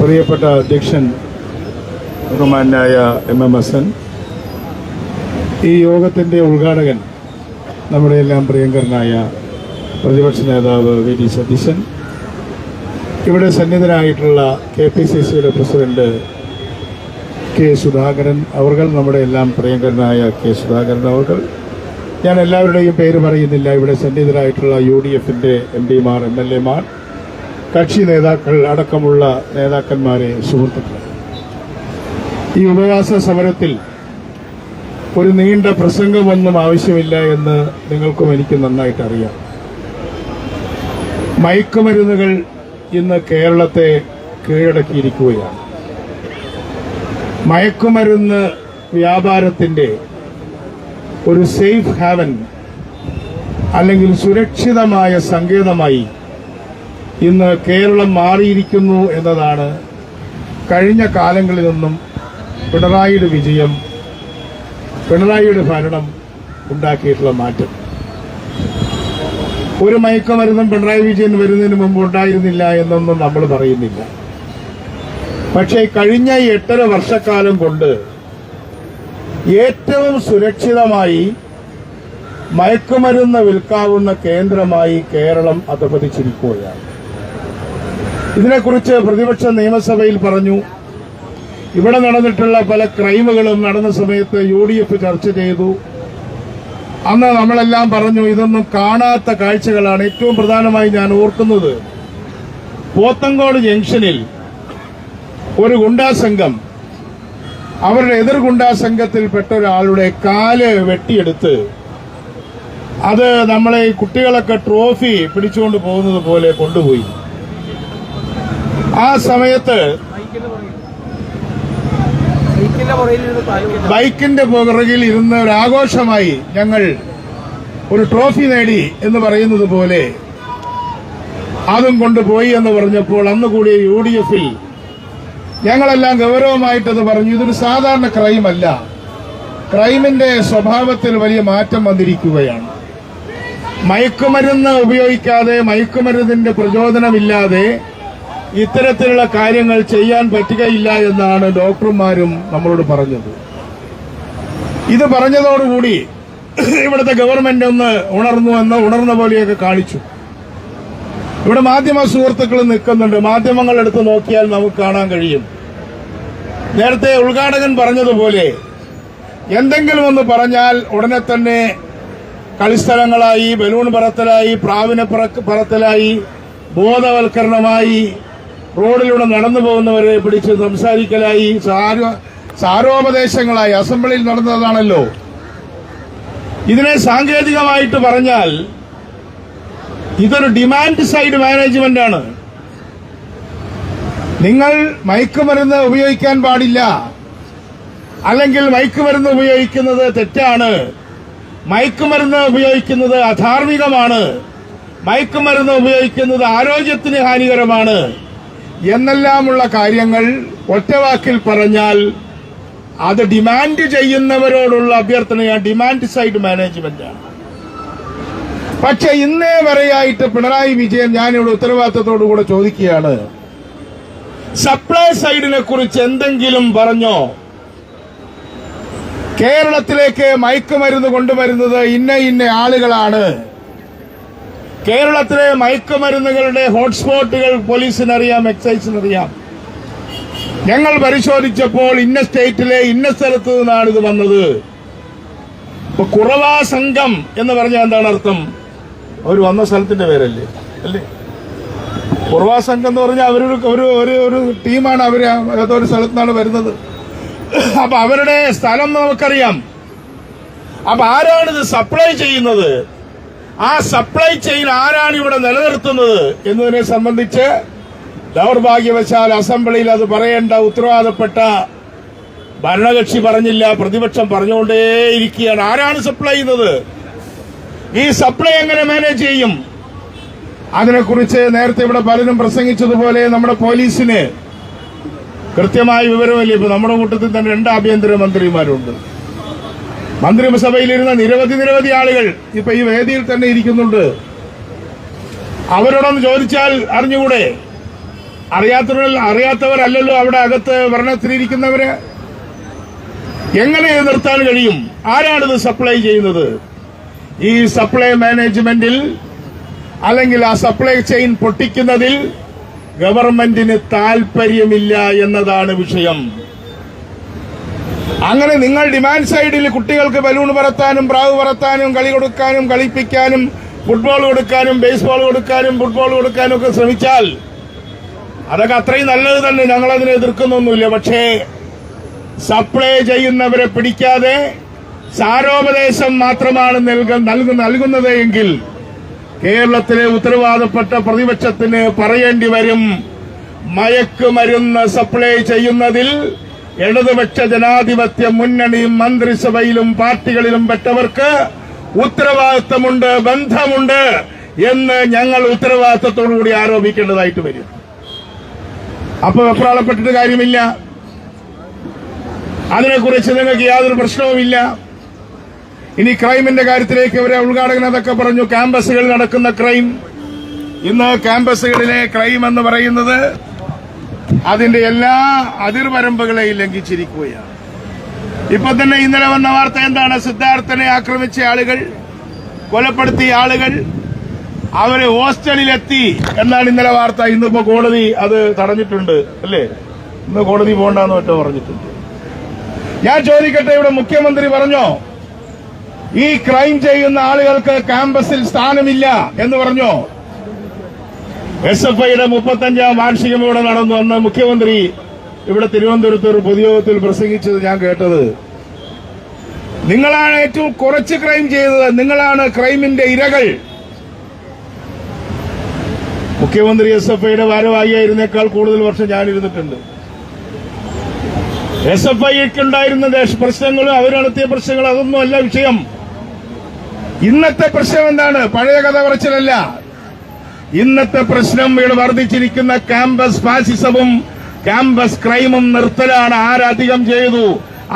പ്രിയപ്പെട്ട അധ്യക്ഷൻ ബഹുമാന്യനായ MM ഹസൻ, ഈ യോഗത്തിൻ്റെ ഉദ്ഘാടകൻ നമ്മുടെ എല്ലാം പ്രിയങ്കരനായ പ്രതിപക്ഷ നേതാവ് VD സതീശൻ, ഇവിടെ സന്നിധനായിട്ടുള്ള KPCCയുടെ പ്രസിഡന്റ് K സുധാകരൻ അവർ, നമ്മുടെ എല്ലാം പ്രിയങ്കരനായ K സുധാകരൻ അവർ, ഞാൻ എല്ലാവരുടെയും പേര് പറയുന്നില്ല. ഇവിടെ സന്നിധരായിട്ടുള്ള UDFന്റെ MPമാർ, MLAമാർ, കക്ഷി നേതാക്കൾ അടക്കമുള്ള നേതാക്കന്മാരെ, സുഹൃത്തുക്കളെ, ഈ ഉപവാസ സമരത്തിൽ ഒരു നീണ്ട പ്രസംഗമൊന്നും ആവശ്യമില്ല എന്ന് നിങ്ങൾക്കും എനിക്ക് നന്നായിട്ട് അറിയാം. മയക്കുമരുന്നുകൾ ഇന്ന് കേരളത്തെ കീഴടക്കിയിരിക്കുകയാണ്. മയക്കുമരുന്ന് വ്യാപാരത്തിന്റെ ഒരു സേഫ് ഹാവൻ അല്ലെങ്കിൽ സുരക്ഷിതമായ സങ്കേതമായി ഇന്ന് കേരളം മാറിയിരിക്കുന്നു എന്നതാണ് കഴിഞ്ഞ കാലങ്ങളിൽ നിന്നും പിണറായിയുടെ വിജയം, പിണറായിയുടെ ഭരണം ഉണ്ടാക്കിയിട്ടുള്ള മാറ്റം. ഒരു മയക്കുമരുന്നും പിണറായി വിജയൻ വരുന്നതിന് മുമ്പ് ഉണ്ടായിരുന്നില്ല എന്നൊന്നും നമ്മൾ പറയുന്നില്ല. പക്ഷേ കഴിഞ്ഞ 8.5 വർഷക്കാലം കൊണ്ട് ഏറ്റവും സുരക്ഷിതമായി മയക്കുമരുന്ന് വിൽക്കാവുന്ന കേന്ദ്രമായി കേരളം അധപതിച്ചിരിക്കുകയാണ്. ഇതിനെക്കുറിച്ച് പ്രതിപക്ഷ നിയമസഭയിൽ പറഞ്ഞു. ഇവിടെ നടന്നിട്ടുള്ള പല ക്രൈമുകളും നടന്ന സമയത്ത് UDF ചർച്ച ചെയ്തു. അന്ന് നമ്മളെല്ലാം പറഞ്ഞു ഇതൊന്നും കാണാത്ത കാഴ്ചകളാണ്. ഏറ്റവും പ്രധാനമായി ഞാൻ ഓർക്കുന്നത്, പോത്തങ്കോട് ജംഗ്ഷനിൽ ഒരു ഗുണ്ടാ സംഘം അവരുടെ എതിർ ഗുണ്ടാ സംഘത്തിൽപ്പെട്ട ഒരാളുടെ കാല് വെട്ടിയെടുത്ത് അത് നമ്മളെ കുട്ടികളൊക്കെ ട്രോഫി പിടിച്ചുകൊണ്ട് പോകുന്നത് പോലെ കൊണ്ടുപോയി. ആ സമയത്ത് ബൈക്കിന്റെ പുറകിൽ ഇരുന്ന ഒരു ആഘോഷമായി ഞങ്ങൾ ഒരു ട്രോഫി നേടി എന്ന് പറയുന്നത് പോലെ അതും കൊണ്ടുപോയി എന്ന് പറഞ്ഞപ്പോൾ അന്ന് കൂടിയ UDFൽ ഞങ്ങളെല്ലാം ഗൗരവമായിട്ടത് പറഞ്ഞു. ഇതൊരു സാധാരണ ക്രൈമല്ല, ക്രൈമിന്റെ സ്വഭാവത്തിൽ വലിയ മാറ്റം വന്നിരിക്കുകയാണ്. മയക്കുമരുന്ന് ഉപയോഗിക്കാതെ, മയക്കുമരുന്നിന്റെ പ്രചോദനമില്ലാതെ ഇത്തരത്തിലുള്ള കാര്യങ്ങൾ ചെയ്യാൻ പറ്റുകയില്ല എന്നാണ് ഡോക്ടർമാരും നമ്മളോട് പറഞ്ഞത്. ഇത് പറഞ്ഞതോടുകൂടി ഇവിടുത്തെ ഗവൺമെന്റ് ഒന്ന് ഉണർന്ന പോലെയൊക്കെ കാണിച്ചു. ഇവിടെ മാധ്യമ സുഹൃത്തുക്കൾ നിൽക്കുന്നുണ്ട്. മാധ്യമങ്ങൾ എടുത്ത് നോക്കിയാൽ നമുക്ക് കാണാൻ കഴിയും. നേരത്തെ ഉദ്ഘാടകൻ പറഞ്ഞതുപോലെ എന്തെങ്കിലും ഒന്ന് പറഞ്ഞാൽ ഉടനെ തന്നെ കളിസ്ഥലങ്ങളായി, ബലൂൺ പറത്തലായി, പ്രാവിനെ പറത്തലായി, ബോധവൽക്കരണമായി, റോഡിലൂടെ നടന്നു പോകുന്നവരെ പിടിച്ച് സംസാരിക്കലായി, സാരോപദേശങ്ങളായി. അസംബ്ലിയിൽ നടന്നതാണല്ലോ. ഇതിനെ സാങ്കേതികമായിട്ട് പറഞ്ഞാൽ ഇതൊരു ഡിമാൻഡ് സൈഡ് മാനേജ്മെന്റ് ആണ്. നിങ്ങൾ മയക്കുമരുന്ന് ഉപയോഗിക്കാൻ പാടില്ല, അല്ലെങ്കിൽ മയക്കുമരുന്ന് ഉപയോഗിക്കുന്നത് തെറ്റാണ്, മയക്കുമരുന്ന് ഉപയോഗിക്കുന്നത് അധാർമികമാണ്, മയക്കുമരുന്ന് ഉപയോഗിക്കുന്നത് ആരോഗ്യത്തിന് ഹാനികരമാണ് എന്നെല്ലാമുള്ള കാര്യങ്ങൾ ഒറ്റവാക്കിൽ പറഞ്ഞാൽ അത് ഡിമാൻഡ് ചെയ്യുന്നവരോടുള്ള അഭ്യർത്ഥനയാണ്. ഡിമാൻഡ് സൈഡ് മാനേജ്മെന്റാണ്. പക്ഷെ ഇന്നേ വരെയായിട്ട് പിണറായി വിജയൻ, ഞാനിവിടെ ഉത്തരവാദിത്തത്തോടുകൂടെ ചോദിക്കുകയാണ്, സപ്ലൈ സൈഡിനെ കുറിച്ച് എന്തെങ്കിലും പറഞ്ഞോ? കേരളത്തിലേക്ക് മയക്കുമരുന്ന് കൊണ്ടുവരുന്നത് ഇന്ന ആളുകളാണ്. കേരളത്തിലെ മയക്കുമരുന്നുകളുടെ ഹോട്ട്സ്പോട്ടുകൾ പോലീസിനറിയാം, എക്സൈസിനറിയാം. ഞങ്ങൾ പരിശോധിച്ചപ്പോൾ ഇന്ന സ്റ്റേറ്റിലെ ഇന്ന സ്ഥലത്ത് നിന്നാണ് ഇത് വന്നത്. ഇപ്പൊ കുറവാ സംഘം എന്ന് പറഞ്ഞാൽ എന്താണ് അർത്ഥം? അവർ വന്ന സ്ഥലത്തിന്റെ പേരല്ലേ അല്ലേ? കുറവാ സംഘം എന്ന് പറഞ്ഞാൽ അവരൊരു ടീമാണ്. അവർ ഏതൊരു സ്ഥലത്താണ് വരുന്നത്. അപ്പൊ അവരുടെ സ്ഥലം നമുക്കറിയാം. അപ്പൊ ആരാണിത് സപ്ലൈ ചെയ്യുന്നത്? ആ സപ്ലൈ ചെയിൻ ആരാണ് ഇവിടെ നിലനിർത്തുന്നത് എന്നതിനെ സംബന്ധിച്ച് ദൗർഭാഗ്യവശാൽ അസംബ്ലിയിൽ അത് പറയേണ്ട ഉത്തരവാദപ്പെട്ട ഭരണകക്ഷി പറഞ്ഞില്ല, പ്രതിപക്ഷം പറഞ്ഞുകൊണ്ടേയിരിക്കുകയാണ്. ആരാണ് സപ്ലൈ ചെയ്യുന്നത്? ഈ സപ്ലൈ എങ്ങനെ മാനേജ് ചെയ്യും? അതിനെക്കുറിച്ച് നേരത്തെ ഇവിടെ പലരും പ്രസംഗിച്ചതുപോലെ നമ്മുടെ പോലീസിന് കൃത്യമായ വിവരമില്ല. ഇപ്പൊ നമ്മുടെ കൂട്ടത്തിൽ തന്നെ 2 ആഭ്യന്തരമന്ത്രിമാരുണ്ട്. മന്ത്രിസഭയിലിരുന്ന നിരവധി ആളുകൾ ഇപ്പൊ ഈ വേദിയിൽ തന്നെ ഇരിക്കുന്നുണ്ട്. അവരോടൊന്ന് ചോദിച്ചാൽ അറിഞ്ഞുകൂടെ? അറിയാത്തവരല്ലല്ലോ അവിടെ അകത്ത് ഭരണത്തിലിരിക്കുന്നവര്. എങ്ങനെ ഇത് നിർത്താൻ കഴിയും? ആരാണിത് സപ്ലൈ ചെയ്യുന്നത്? ഈ സപ്ലൈ മാനേജ്മെന്റിൽ അല്ലെങ്കിൽ ആ സപ്ലൈ ചെയിൻ പൊട്ടിക്കുന്നതിൽ ഗവൺമെന്റിന് താൽപര്യമില്ല എന്നതാണ് വിഷയം. അങ്ങനെ നിങ്ങൾ ഡിമാൻഡ് സൈഡിൽ കുട്ടികൾക്ക് ബലൂൺ പറത്താനും പ്രാവ് പറത്താനും കളി കൊടുക്കാനും കളിപ്പിക്കാനും ഫുട്ബോൾ കൊടുക്കാനും ബേസ്ബോൾ കൊടുക്കാനും ഫുട്ബോൾ കൊടുക്കാനും ഒക്കെ ശ്രമിച്ചാൽ അതൊക്കെ അത്രയും നല്ലത് തന്നെ, ഞങ്ങളതിനെ എതിർക്കുന്നൊന്നുമില്ല. പക്ഷേ സപ്ലൈ ചെയ്യുന്നവരെ പിടിക്കാതെ സാരോപദേശം മാത്രമാണ് നൽകുന്നത് എങ്കിൽ കേരളത്തിലെ ഉത്തരവാദപ്പെട്ട പ്രതിപക്ഷത്തിന് പറയേണ്ടി വരും, മയക്കുമരുന്ന് സപ്ലൈ ചെയ്യുന്നതിൽ ഇടതുപക്ഷ ജനാധിപത്യ മുന്നണിയും മന്ത്രിസഭയിലും പാർട്ടികളിലും പെട്ടവർക്ക് ഉത്തരവാദിത്തമുണ്ട്, ബന്ധമുണ്ട് എന്ന് ഞങ്ങൾ ഉത്തരവാദിത്തത്തോടുകൂടി ആരോപിക്കേണ്ടതായിട്ട് വരും. അപ്പൊ വെപ്രാളപ്പെട്ടിട്ട് കാര്യമില്ല. അതിനെക്കുറിച്ച് നിങ്ങൾക്ക് യാതൊരു പ്രശ്നവുമില്ല. ഇനി ക്രൈമിന്റെ കാര്യത്തിലേക്ക് ഇവരെ ഉദ്ഘാടകൻ അതൊക്കെ പറഞ്ഞു. ക്യാമ്പസുകളിൽ നടക്കുന്ന ക്രൈം, ഇന്ന് ക്യാമ്പസുകളിലെ ക്രൈം എന്ന് പറയുന്നത് അതിന്റെ എല്ലാ അതിർവരമ്പുകളെയും ലംഘിച്ചിരിക്കുകയാണ്. ഇപ്പൊ തന്നെ ഇന്നലെ വന്ന വാർത്ത എന്താണ്? സിദ്ധാർത്ഥനെ ആക്രമിച്ച ആളുകൾ, കൊലപ്പെടുത്തിയ ആളുകൾ അവര് ഹോസ്റ്റലിലെത്തി എന്നാണ് ഇന്നലെ വാർത്ത. ഇന്നിപ്പോ കോടതി അത് തടഞ്ഞിട്ടുണ്ട് അല്ലേ? ഇന്ന് കോടതി പോകണ്ടെന്ന് ഒറ്റ പറഞ്ഞിട്ടുണ്ട്. ഞാൻ ചോദിക്കട്ടെ, ഇവിടെ മുഖ്യമന്ത്രി പറഞ്ഞോ ഈ ക്രൈം ചെയ്യുന്ന ആളുകൾക്ക് ക്യാമ്പസിൽ സ്ഥാനമില്ല എന്ന് പറഞ്ഞോ? SFIയുടെ 35ാം വാർഷികം ഇവിടെ നടന്നു. അന്ന് മുഖ്യമന്ത്രി ഇവിടെ തിരുവനന്തപുരത്ത് ഒരു പൊതുയോഗത്തിൽ പ്രസംഗിച്ചത് ഞാൻ കേട്ടത്, നിങ്ങളാണ് ഏറ്റവും കുറച്ച് ക്രൈം ചെയ്തത്, നിങ്ങളാണ് ക്രൈമിന്റെ ഇരകൾ. മുഖ്യമന്ത്രി SFIയുടെ ഭാരവാഹിയായിരുന്നേക്കാൾ കൂടുതൽ വർഷം ഞാനിരുന്നിട്ടുണ്ട്. SFIക്കുണ്ടായിരുന്ന പ്രശ്നങ്ങളും അവർ നടത്തിയ പ്രശ്നങ്ങൾ അതൊന്നും അല്ല വിഷയം. ഇന്നത്തെ പ്രശ്നം എന്താണ്? പഴയ കഥ പറച്ചിലല്ല. ഇന്നത്തെ പ്രശ്നം ഇവിടെ വർദ്ധിച്ചിരിക്കുന്ന ക്യാമ്പസ് ഫാസിസവും ക്യാമ്പസ് ക്രൈമും നിർത്തലാണ്. ആരധികം ചെയ്തു,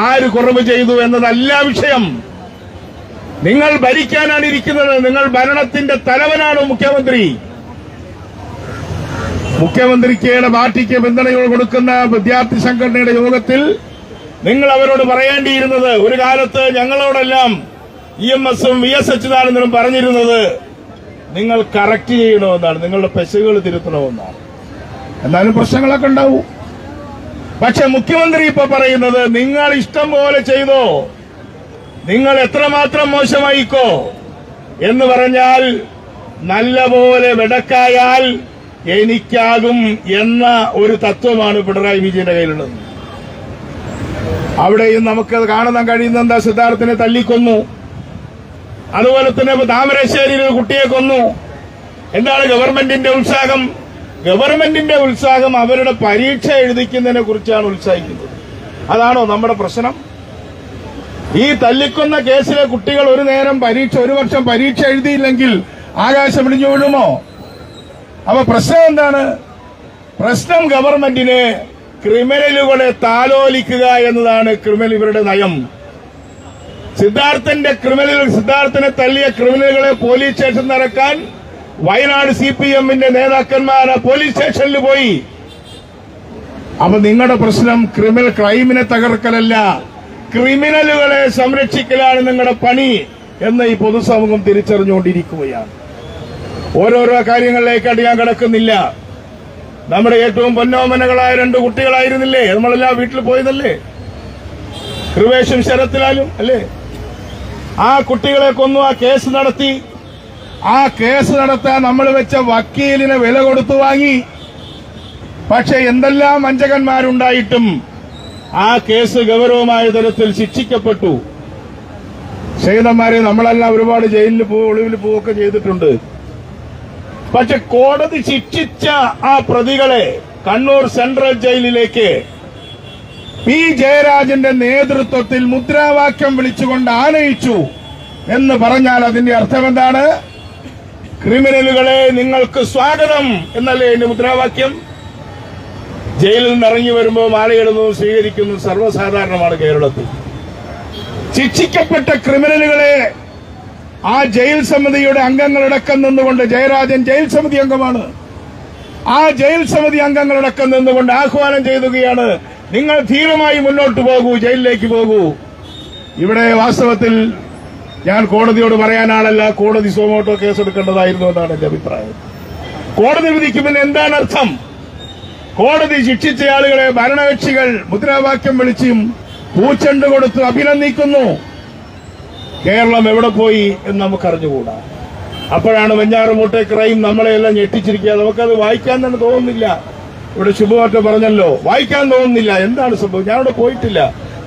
ആര് കുറവ് ചെയ്തു എന്നതല്ല വിഷയം. നിങ്ങൾ ഭരിക്കാനാണ് ഇരിക്കുന്നത്. നിങ്ങൾ ഭരണത്തിന്റെ തലവനാണ് മുഖ്യമന്ത്രി. മുഖ്യമന്ത്രിക്ക് പാർട്ടിക്ക് പിന്തുണ കൊടുക്കുന്ന വിദ്യാർത്ഥി സംഘടനയുടെ യോഗത്തിൽ നിങ്ങൾ അവരോട് പറയേണ്ടിയിരുന്നത്, ഒരു കാലത്ത് ഞങ്ങളോടെല്ലാം EMSഉം VS അച്യുതാനന്ദനും പറഞ്ഞിരുന്നത് നിങ്ങൾ കറക്റ്റ് ചെയ്യണമെന്നാണ്, നിങ്ങളുടെ പെശകുകൾ തിരുത്തണമെന്നാണ്. എന്നാലും പ്രശ്നങ്ങളൊക്കെ ഉണ്ടാവും. പക്ഷെ മുഖ്യമന്ത്രി ഇപ്പൊ പറയുന്നത് നിങ്ങൾ ഇഷ്ടം പോലെ ചെയ്തോ, നിങ്ങൾ എത്രമാത്രം മോശമായിക്കോ എന്ന് പറഞ്ഞാൽ നല്ല പോലെ വെടക്കായാൽ എനിക്കാകും എന്ന ഒരു തത്വമാണ് പിണറായി വിജയന്റെ കയ്യിലുള്ളത്. അവിടെയും നമുക്ക് കാണാൻ കഴിയുന്ന എന്താ? സിദ്ധാർത്ഥിനെ തല്ലിക്കൊന്നു. അതുപോലെ തന്നെ താമരശ്ശേരിയിൽ ഒരു കുട്ടിയെ കൊന്നു. എന്താണ് ഗവൺമെന്റിന്റെ ഉത്സാഹം? ഗവൺമെന്റിന്റെ ഉത്സാഹം അവരുടെ പരീക്ഷ എഴുതിക്കുന്നതിനെ കുറിച്ചാണ് ഉത്സാഹിക്കുന്നത്. അതാണോ നമ്മുടെ പ്രശ്നം? ഈ തല്ലിക്കൊന്ന കേസിലെ കുട്ടികൾ ഒരു വർഷം പരീക്ഷ എഴുതിയില്ലെങ്കിൽ ആകാശം ഇടിഞ്ഞു വീഴുമോ? അപ്പൊ പ്രശ്നം എന്താണ്? പ്രശ്നം ഗവൺമെന്റിന് ക്രിമിനലുകളെ താലോലിക്കുക എന്നതാണ് ഇവരുടെ നയം. സിദ്ധാർത്ഥനെ തല്ലിയ ക്രിമിനലുകളെ പോലീസ് സ്റ്റേഷൻ നിറക്കാൻ വയനാട് CPMന്റെ നേതാക്കന്മാർ പോലീസ് സ്റ്റേഷനിൽ പോയി. അപ്പൊ നിങ്ങളുടെ പ്രശ്നം ക്രൈമിനെ തകർക്കലല്ല, ക്രിമിനലുകളെ സംരക്ഷിക്കലാണ് നിങ്ങളുടെ പണി എന്ന് ഈ പൊതുസമൂഹം തിരിച്ചറിഞ്ഞുകൊണ്ടിരിക്കുകയാണ്. ഓരോരോ കാര്യങ്ങളിലേക്കായിട്ട് ഞാൻ കിടക്കുന്നില്ല. നമ്മുടെ ഏറ്റവും പൊന്നോമനകളായ 2 കുട്ടികളായിരുന്നില്ലേ നമ്മളെല്ലാം വീട്ടിൽ പോയതല്ലേ? കൃപേഷും ശരത്ലാലും അല്ലേ? ആ കുട്ടികളെ കൊന്നു. ആ കേസ് നടത്തി. ആ കേസ് നടത്താൻ നമ്മൾ വെച്ച വക്കീലിനെ വില കൊടുത്തു വാങ്ങി. പക്ഷെ എന്തെല്ലാം വഞ്ചകന്മാരുണ്ടായിട്ടും ആ കേസ് ഗൗരവമായ തരത്തിൽ ശിക്ഷിക്കപ്പെട്ടു. ചെയ്തന്മാരെ നമ്മളെല്ലാം ഒരുപാട് ജയിലിൽ ഒളിവിൽ പോവുകയൊക്കെ ചെയ്തിട്ടുണ്ട്. പക്ഷെ കോടതി ശിക്ഷിച്ച ആ പ്രതികളെ കണ്ണൂർ സെൻട്രൽ ജയിലിലേക്ക് പി ജയരാജന്റെ നേതൃത്വത്തിൽ മുദ്രാവാക്യം വിളിച്ചുകൊണ്ട് ആനയിച്ചു എന്ന് പറഞ്ഞാൽ അതിന്റെ അർത്ഥം എന്താണ്? ക്രിമിനലുകളെ നിങ്ങൾക്ക് സ്വാഗതം എന്നല്ലേ എന്റെ മുദ്രാവാക്യം? ജയിലിൽ നിന്ന് ഇറങ്ങി വരുമ്പോൾ മാലയിടുന്നതും സ്വീകരിക്കുന്നതും സർവ്വസാധാരണമാണ് കേരളത്തിൽ. ശിക്ഷിക്കപ്പെട്ട ക്രിമിനലുകളെ ആ ജയിൽ സമിതിയുടെ അംഗങ്ങളടക്കം നിന്നുകൊണ്ട്, ജയരാജൻ ജയിൽ സമിതി അംഗമാണ്, ആ ജയിൽ സമിതി അംഗങ്ങളടക്കം നിന്നുകൊണ്ട് ആഹ്വാനം ചെയ്യുകയാണ്, നിങ്ങൾ ധീരമായി മുന്നോട്ട് പോകൂ, ജയിലിലേക്ക് പോകൂ. ഇവിടെ വാസ്തവത്തിൽ ഞാൻ കോടതിയോട് പറയാൻ ആളല്ല, കോടതി സോമോട്ടോ കേസെടുക്കേണ്ടതായിരുന്നു എന്നാണ് എന്റെ അഭിപ്രായം. കോടതി വിധിക്ക് പിന്നെ എന്താണ് അർത്ഥം? കോടതി ശിക്ഷിച്ച ആളുകളെ ഭരണകക്ഷികൾ മുദ്രാവാക്യം വിളിച്ചും പൂച്ചെണ്ട് കൊടുത്ത് അഭിനന്ദിക്കുന്നു. കേരളം എവിടെ പോയി എന്ന് നമുക്കറിഞ്ഞുകൂടാ. അപ്പോഴാണ് വെഞ്ഞാറമൂട്ടെ ക്രൈം നമ്മളെല്ലാം ഞെട്ടിച്ചിരിക്കുക. നമുക്കത് വായിക്കാൻ തന്നെ തോന്നുന്നില്ല. ഇവിടെ ശുഭമാറ്റ പറഞ്ഞല്ലോ, വായിക്കാൻ തോന്നുന്നില്ല. എന്താണ് സംഭവം? ഞാനവിടെ പോയിട്ടില്ല,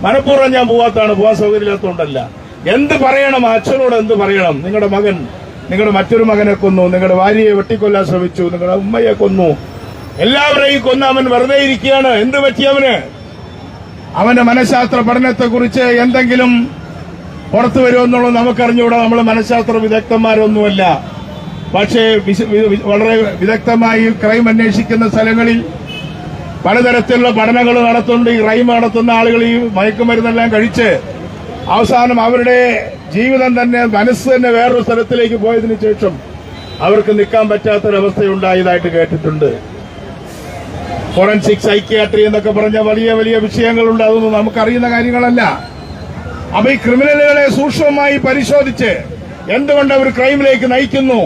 മനഃപൂർവ്വം ഞാൻ പോവാൻ സൗകര്യമില്ലാത്തതുകൊണ്ടല്ല. എന്ത് പറയണം? അച്ഛനോട് എന്ത് പറയണം? നിങ്ങളുടെ മകൻ നിങ്ങളുടെ മറ്റൊരു മകനെ കൊന്നു, നിങ്ങളുടെ ഭാര്യയെ വെട്ടിക്കൊല്ലാൻ ശ്രമിച്ചു, നിങ്ങളുടെ ഉമ്മയെ കൊന്നു, എല്ലാവരെയും കൊന്ന അവൻ വെറുതെ ഇരിക്കുകയാണ്. എന്ത് പറ്റിയവന്? അവന്റെ മനഃശാസ്ത്ര പഠനത്തെക്കുറിച്ച് എന്തെങ്കിലും പുറത്തു വരുമെന്നുള്ളത് നമുക്കറിഞ്ഞുകൂടാ. നമ്മൾ മനഃശാസ്ത്ര വിദഗ്ധന്മാരൊന്നുമല്ല. പക്ഷേ വളരെ വിദഗ്ധമായി ക്രൈം അന്വേഷിക്കുന്ന സ്ഥലങ്ങളിൽ പലതരത്തിലുള്ള പഠനങ്ങൾ നടത്തുന്നുണ്ട്. ഈ ക്രൈം നടത്തുന്ന ആളുകൾ ഈ മയക്കുമരുന്നെല്ലാം കഴിച്ച് അവസാനം അവരുടെ ജീവിതം തന്നെ, മനസ്സ് തന്നെ വേറൊരു സ്ഥലത്തിലേക്ക് പോയതിനു ശേഷം അവർക്ക് നിൽക്കാൻ പറ്റാത്തൊരവസ്ഥയുണ്ടായതായിട്ട് കേട്ടിട്ടുണ്ട്. ഫോറൻസിക് സൈക്യാട്രി എന്നൊക്കെ പറഞ്ഞ വലിയ വലിയ വിഷയങ്ങളുണ്ട്. അതൊന്നും നമുക്കറിയുന്ന കാര്യങ്ങളല്ല. അപ്പൊ ഈ ക്രിമിനലുകളെ സൂക്ഷ്മമായി പരിശോധിച്ച് എന്തുകൊണ്ട് അവർ ക്രൈമിലേക്ക് നയിക്കുന്നു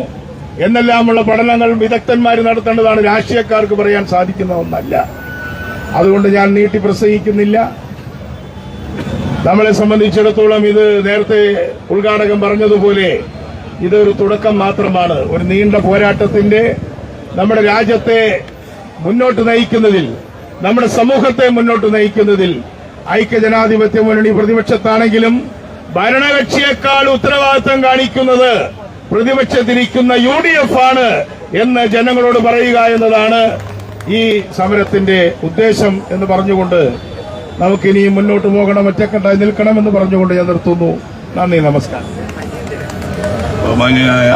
എന്നെല്ലാമുള്ള പഠനങ്ങൾ വിദഗ്ധന്മാർ നടത്തേണ്ടതാണ്. രാഷ്ട്രീയക്കാർക്ക് പറയാൻ സാധിക്കുന്ന ഒന്നല്ല. അതുകൊണ്ട് ഞാൻ നീട്ടി പ്രസംഗിക്കുന്നില്ല. നമ്മളെ സംബന്ധിച്ചിടത്തോളം ഇത് നേരത്തെ ഉദ്ഘാടകൻ പറഞ്ഞതുപോലെ ഇതൊരു തുടക്കം മാത്രമാണ്. ഒരു നീണ്ട പോരാട്ടത്തിന്റെ, നമ്മുടെ രാജ്യത്തെ മുന്നോട്ട് നയിക്കുന്നതിൽ, നമ്മുടെ സമൂഹത്തെ മുന്നോട്ട് നയിക്കുന്നതിൽ ഐക്യജനാധിപത്യ മുന്നണി പ്രതിപക്ഷത്താണെങ്കിലും ഭരണകക്ഷിയേക്കാൾ ഉത്തരവാദിത്തം കാണിക്കുന്നത് പ്രതിപക്ഷത്തിരിക്കുന്ന UDF ആണ് എന്ന് ജനങ്ങളോട് പറയുക എന്നതാണ് ഈ സമരത്തിന്റെ ഉദ്ദേശം എന്ന് പറഞ്ഞുകൊണ്ട് നമുക്കിനി മുന്നോട്ട് പോകണം, ഒറ്റക്കെട്ടായി നിൽക്കണമെന്ന് പറഞ്ഞുകൊണ്ട് ഞാൻ നിർത്തുന്നു. നന്ദി, നമസ്കാരം. ബഹുമാന്യനായ